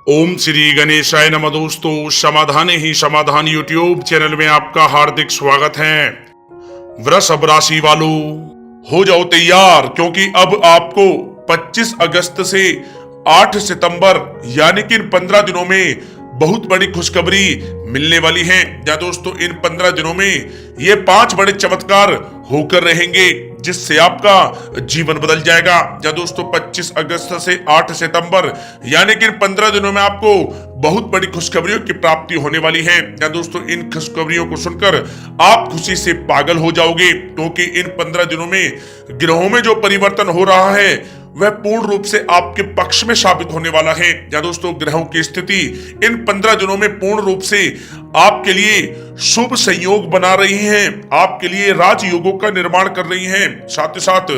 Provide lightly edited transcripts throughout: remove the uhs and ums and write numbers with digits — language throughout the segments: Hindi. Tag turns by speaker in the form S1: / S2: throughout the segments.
S1: ओम श्री गणेशाय नमः। दोस्तों, समाधान ही समाधान यूट्यूब चैनल में आपका हार्दिक स्वागत है। वृषभ राशि वालों, हो जाओ तैयार, क्योंकि अब आपको 25 अगस्त से 8 सितंबर यानी कि इन 15 दिनों में बहुत बड़ी खुशखबरी मिलने वाली है। या दोस्तों, इन 15 दिनों में ये 5 बड़े चमत्कार होकर रहेंगे जिससे आपका जीवन बदल जाएगा। या दोस्तों, 25 अगस्त से 8 सितंबर यानी कि इन 15 दिनों में आपको बहुत बड़ी खुशखबरियों की प्राप्ति होने वाली है। या दोस्तों, इन खुशखबरियों को सुनकर आप खुशी से पागल हो जाओगे, क्योंकि इन 15 दिनों में ग्रहों में जो परिवर्तन हो रहा है वह पूर्ण रूप से आपके पक्ष में साबित होने वाला है। या दोस्तों, ग्रहों की स्थिति इन 15 दिनों में पूर्ण रूप से आपके लिए शुभ संयोग बना रही हैं, आपके लिए राजयोगों का निर्माण कर रही हैं। साथ ही साथ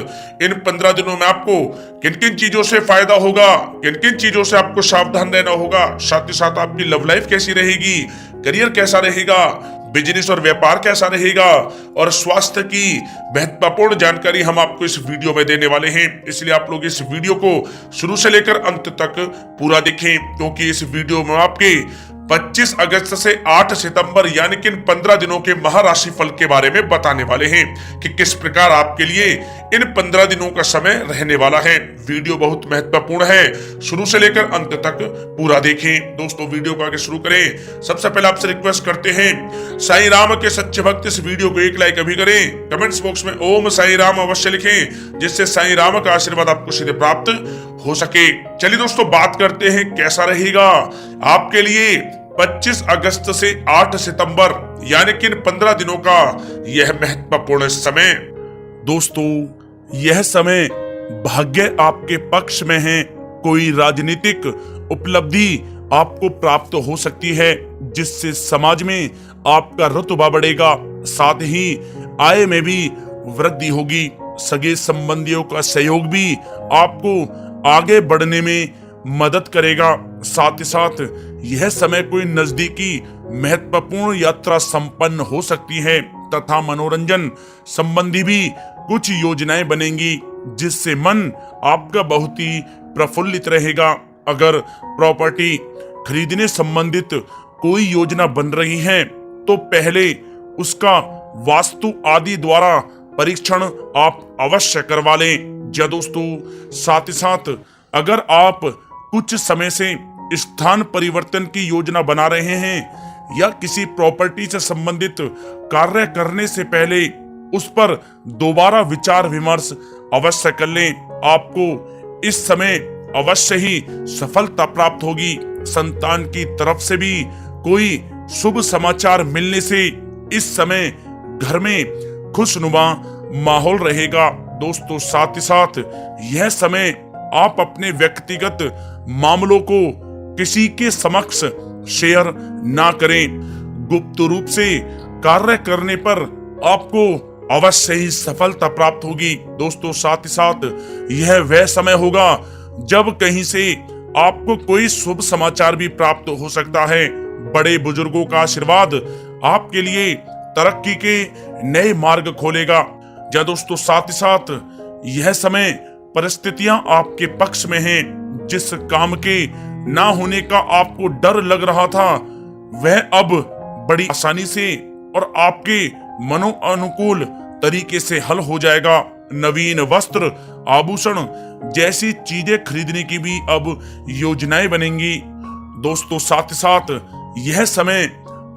S1: इन 15 दिनों में आपको किन किन चीजों से फायदा होगा, किन किन चीजों से आपको सावधान रहना होगा, साथ ही साथ आपकी लव लाइफ कैसी रहेगी, करियर कैसा रहेगा, बिजनेस और व्यापार कैसा रहेगा और स्वास्थ्य की महत्वपूर्ण जानकारी हम आपको इस वीडियो में देने वाले हैं। इसलिए आप लोग इस वीडियो को शुरू से लेकर अंत तक पूरा देखें, क्योंकि इस वीडियो में आपके 25 अगस्त से 8 सितंबर यानी कि इन 15 दिनों के महाराशि फल के बारे में बताने वाले हैं कि किस प्रकार आपके लिए इन 15 दिनों का समय रहने वाला है। वीडियो बहुत महत्वपूर्ण है, शुरू से लेकर अंत तक पूरा देखें। दोस्तों, वीडियो को आगे शुरू करें सबसे पहले आपसे रिक्वेस्ट करते हैं, साईं राम के सच्चे भक्त इस वीडियो को एक लाइक अभी करें, कमेंट्स बॉक्स में ओम साईं राम अवश्य लिखें, जिससे साईं राम का आशीर्वाद आपको सीधे प्राप्त हो सके। चलिए दोस्तों, बात करते हैं कैसा रहेगा आपके लिए 25 अगस्त से 8 सितंबर यानी कि इन 15 दिनों का यह महत्वपूर्ण समय। दोस्तों, यह समय भाग्य आपके पक्ष में है। कोई राजनीतिक उपलब्धि आपको प्राप्त हो सकती है, जिससे समाज में आपका रुतबा बढ़ेगा। साथ ही आय में भी वृद्धि होगी। सगे संबंधियों का सहयोग भी आपको आगे बढ़ने में मदद करेगा। साथ ही साथ यह समय कोई नजदीकी महत्वपूर्ण यात्रा संपन्न हो सकती है तथा मनोरंजन संबंधी भी कुछ योजनाएं बनेंगी, जिससे मन आपका बहुत ही प्रफुल्लित रहेगा। अगर प्रॉपर्टी खरीदने संबंधित कोई योजना बन रही है तो पहले उसका वास्तु आदि द्वारा परीक्षण आप अवश्य करवा लें। या दोस्तों, साथ ही साथ अगर आप कुछ समय से स्थान परिवर्तन की योजना बना रहे हैं या किसी प्रॉपर्टी से संबंधित कार्य करने से पहले उस पर दोबारा विचार विमर्श अवश्य कर लें। आपको इस समय अवश्य ही सफलता प्राप्त होगी। संतान की तरफ से भी कोई शुभ समाचार मिलने से इस समय घर में खुशनुमा माहौल रहेगा। दोस्तों, साथ ही साथ यह समय आप अपने व्यक्तिगत मामलों को किसी के समक्ष शेयर ना करें। गुप्त रूप से कार्य करने पर आपको अवश्य ही सफलता प्राप्त होगी। दोस्तों, साथ ही साथ यह वह समय होगा जब कहीं से आपको कोई शुभ समाचार भी प्राप्त हो सकता है। बड़े बुजुर्गों का आशीर्वाद आपके लिए तरक्की के नए मार्ग खोलेगा। या दोस्तों, साथ ही साथ यह समय परिस्थितियां आपके पक्ष में हैं। जिस काम के ना होने का आपको डर लग रहा था वह अब बड़ी आसानी से और आपके मनो अनुकूल तरीके से हल हो जाएगा। नवीन वस्त्र, आभूषण जैसी चीजें खरीदने की भी अब योजनाएं बनेंगी। दोस्तों, साथ ही साथ यह समय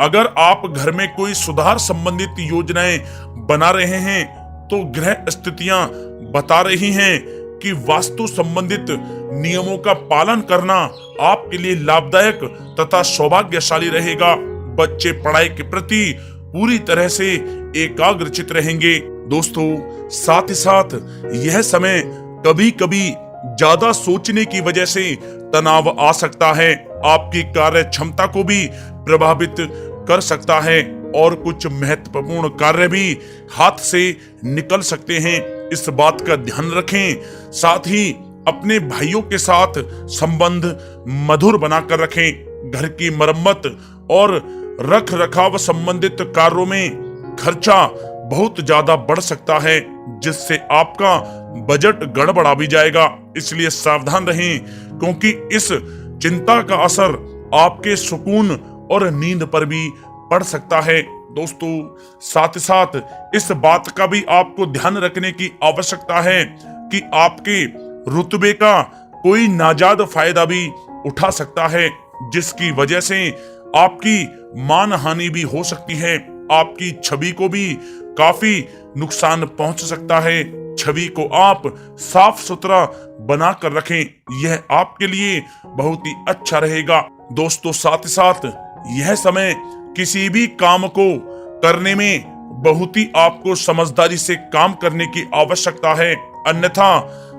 S1: अगर आप घर में कोई सुधार संबंधित योजनाएं बना रहे हैं तो ग्रह स्थितियां बता रही हैं कि वास्तु संबंधित नियमों का पालन करना आपके लिए लाभदायक तथा सौभाग्यशाली रहेगा। बच्चे पढ़ाई के प्रति पूरी तरह से एकाग्रचित रहेंगे। दोस्तों, साथ ही साथ यह समय कभी कभी ज्यादा सोचने की वजह से तनाव आ सकता है, आपकी कार्य क्षमता को भी प्रभावित कर सकता है और कुछ महत्वपूर्ण कार्य भी हाथ से निकल सकते हैं। इस बात का ध्यान रखें। साथ ही अपने भाइयों के साथ संबंध मधुर बनाकर रखें। घर की मरम्मत और रख रखाव संबंधित कार्यों में खर्चा बहुत ज्यादा बढ़ सकता है, जिससे आपका बजट गड़बड़ा भी जाएगा। इसलिए सावधान रहें, क्योंकि इस चिंता का असर आपके सुकून और नींद पर भी पड़ सकता है। दोस्तों साथ ही साथ इस बात का भी आपको ध्यान रखने की आवश्यकता है कि आपके रुतबे का कोई नाजायज फायदा भी उठा सकता है, जिसकी वजह से आपकी मानहानि भी हो सकती है। आपकी छवि को भी काफी नुकसान पहुंच सकता है। छवि को आप साफ सुथरा बनाकर रखें, यह आपके लिए बहुत ही अच्छा रहेगा। दोस्तों साथ ही साथ यह समय किसी भी काम को करने में बहुत ही आपको समझदारी से काम करने की आवश्यकता है, अन्यथा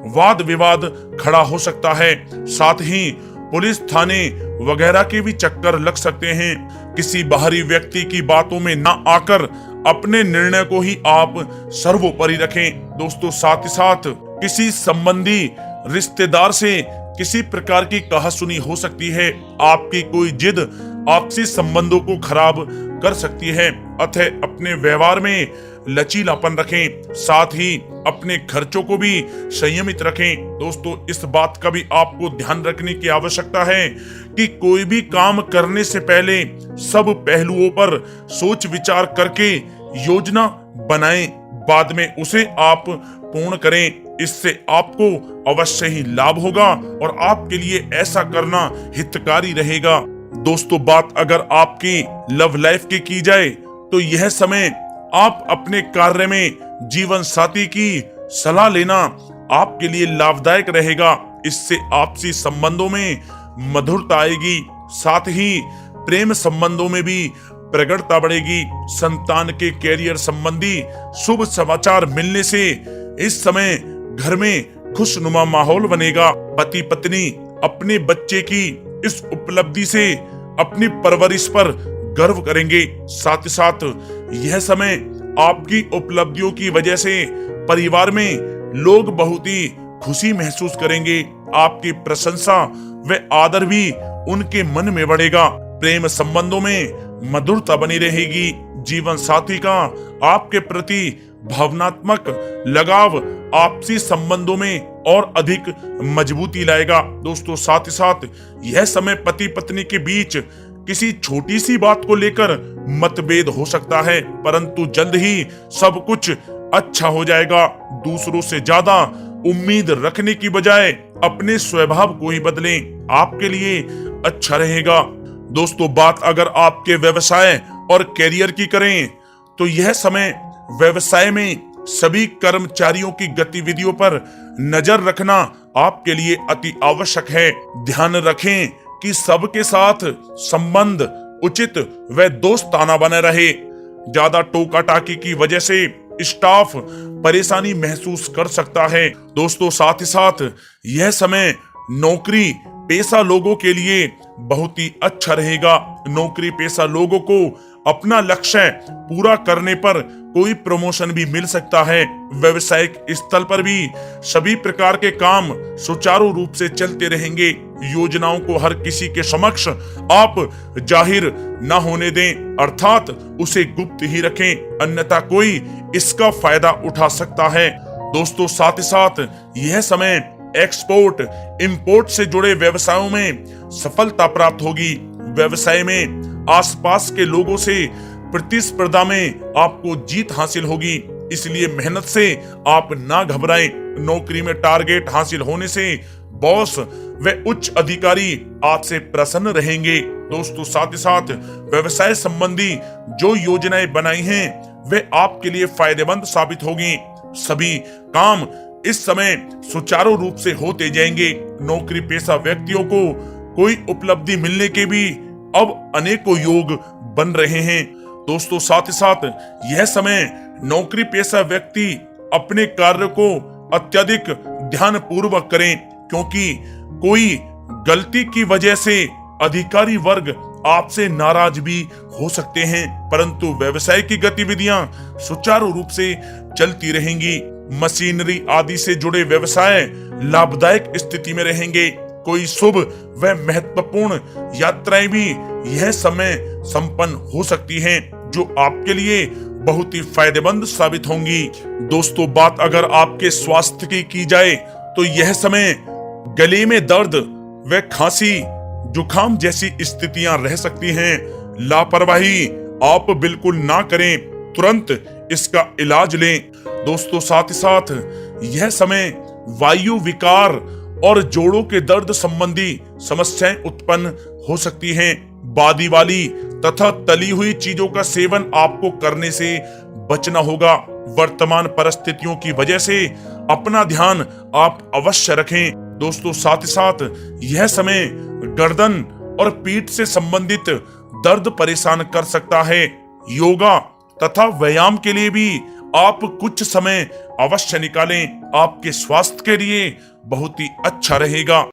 S1: वाद विवाद खड़ा हो सकता है। साथ ही पुलिस थाने वगैरह के भी चक्कर लग सकते हैं। किसी बाहरी व्यक्ति की बातों में ना आकर अपने निर्णय को ही आप सर्वोपरि रखें। दोस्तों साथ ही साथ किसी संबंधी रिश्तेदार से किसी प्रकार की कहासुनी हो सकती है। आपकी कोई जिद आपसी संबंधों को खराब कर सकती है, अतः अपने व्यवहार में लचीलापन रखें। साथ ही अपने खर्चों को भी संयमित रखें। दोस्तों इस बात का भी आपको ध्यान रखने की आवश्यकता है कि कोई भी काम करने से पहले सब पहलुओं पर सोच विचार करके योजना बनाएं, बाद में उसे आप पूर्ण करें। इससे आपको अवश्य ही लाभ होगा और आपके लिए ऐसा करना हितकारी रहेगा। दोस्तों बात अगर आपकी लव लाइफ की जाए तो यह समय आप अपने कार्य में जीवन साथी की सलाह लेना आपके लिए लाभदायक रहेगा। इससे आपसी संबंधों में मधुरता आएगी, साथ ही प्रेम संबंधों में भी प्रगाढ़ता बढ़ेगी। संतान के कैरियर संबंधी शुभ समाचार मिलने से इस समय घर में खुशनुमा माहौल बनेगा। पति पत्नी अपने बच्चे की इस उपलब्धि से अपनी परवरिश पर गर्व करेंगे। साथ ही साथ यह समय आपकी उपलब्धियों की वजह से परिवार में लोग बहुत ही खुशी महसूस करेंगे। आपकी प्रशंसा व आदर भी उनके मन में बढ़ेगा। प्रेम संबंधों में मधुरता बनी रहेगी। जीवन साथी का आपके प्रति भावनात्मक लगाव आपसी संबंधों में और अधिक मजबूती लाएगा। दोस्तों साथ ही साथ यह समय पति पत्नी के बीच किसी छोटी सी बात को लेकर मतभेद हो सकता है, परंतु जल्द ही सब कुछ अच्छा हो जाएगा। दूसरों से ज्यादा उम्मीद रखने की बजाय अपने स्वभाव को ही बदलें, आपके लिए अच्छा रहेगा। दोस्तों बात अगर आपके व्यवसाय और कैरियर की करें तो यह समय व्यवसाय में सभी कर्मचारियों की गतिविधियों पर नजर रखना आपके लिए अति आवश्यक है। ध्यान रखें कि सबके साथ संबंध उचित व दोस्ताना बने रहे। ज्यादा टोका टाकी की वजह से स्टाफ परेशानी महसूस कर सकता है। दोस्तों साथ ही साथ यह समय नौकरी पेशा लोगों के लिए बहुत ही अच्छा रहेगा। नौकरी पेशा लोगों को अपना लक्ष्य पूरा करने पर कोई प्रमोशन भी मिल सकता है। व्यवसायिक स्थल पर भी सभी प्रकार के काम सुचारू रूप से चलते रहेंगे। योजनाओं को हर किसी के समक्ष आप जाहिर न होने दें, अर्थात उसे गुप्त ही रखें, अन्यथा कोई इसका फायदा उठा सकता है। दोस्तों साथ ही साथ यह समय एक्सपोर्ट इंपोर्ट से जुड़े व्यवसायों में सफलता प्राप्त होगी। व्यवसाय में आसपास के लोगों से प्रतिस्पर्धा में आपको जीत हासिल होगी, इसलिए मेहनत से आप ना घबराएं। नौकरी में टारगेट हासिल होने से बॉस व उच्च अधिकारी आपसे प्रसन्न रहेंगे। दोस्तों साथ ही साथ व्यवसाय संबंधी जो योजनाएं बनाई हैं वे आपके लिए फायदेमंद साबित होगी। सभी काम इस समय सुचारू रूप से होते जाएंगे। नौकरी पेशा व्यक्तियों को कोई उपलब्धि मिलने के भी अब अनेकों योग बन रहे हैं। दोस्तों साथ ही साथ यह समय नौकरी पेशा व्यक्ति अपने कार्य को अत्यधिक ध्यान पूर्वक करें, क्योंकि कोई गलती की वजह से अधिकारी वर्ग आपसे नाराज भी हो सकते हैं, परंतु व्यवसाय की गतिविधियां सुचारू रूप से चलती रहेंगी। मशीनरी आदि से जुड़े व्यवसाय लाभदायक स्थिति में रहेंगे। कोई शुभ व महत्वपूर्ण यात्राएं भी यह समय संपन्न हो सकती हैं, जो आपके लिए बहुत ही फायदेमंद साबित होंगी। दोस्तों बात अगर आपके स्वास्थ्य की जाए तो यह समय गले में दर्द व खांसी जुकाम जैसी स्थितियां रह सकती हैं। लापरवाही आप बिल्कुल ना करें, तुरंत इसका इलाज लें। दोस्तों साथ ही साथ यह समय वायु विकार और जोड़ों के दर्द संबंधी समस्याएं उत्पन्न हो सकती हैं। बादी वाली तथा तली हुई चीजों का सेवन आपको करने से बचना होगा। वर्तमान परिस्थितियों की वजह से अपना ध्यान आप अवश्य रखें। दोस्तों साथ ही साथ यह समय गर्दन और पीठ से संबंधित दर्द परेशान कर सकता है। योगा तथा व्यायाम के लिए भी आप कुछ समय अवश्य निकालें, आपके स्वास्थ्य के लिए बहुत ही अच्छा रहेगा।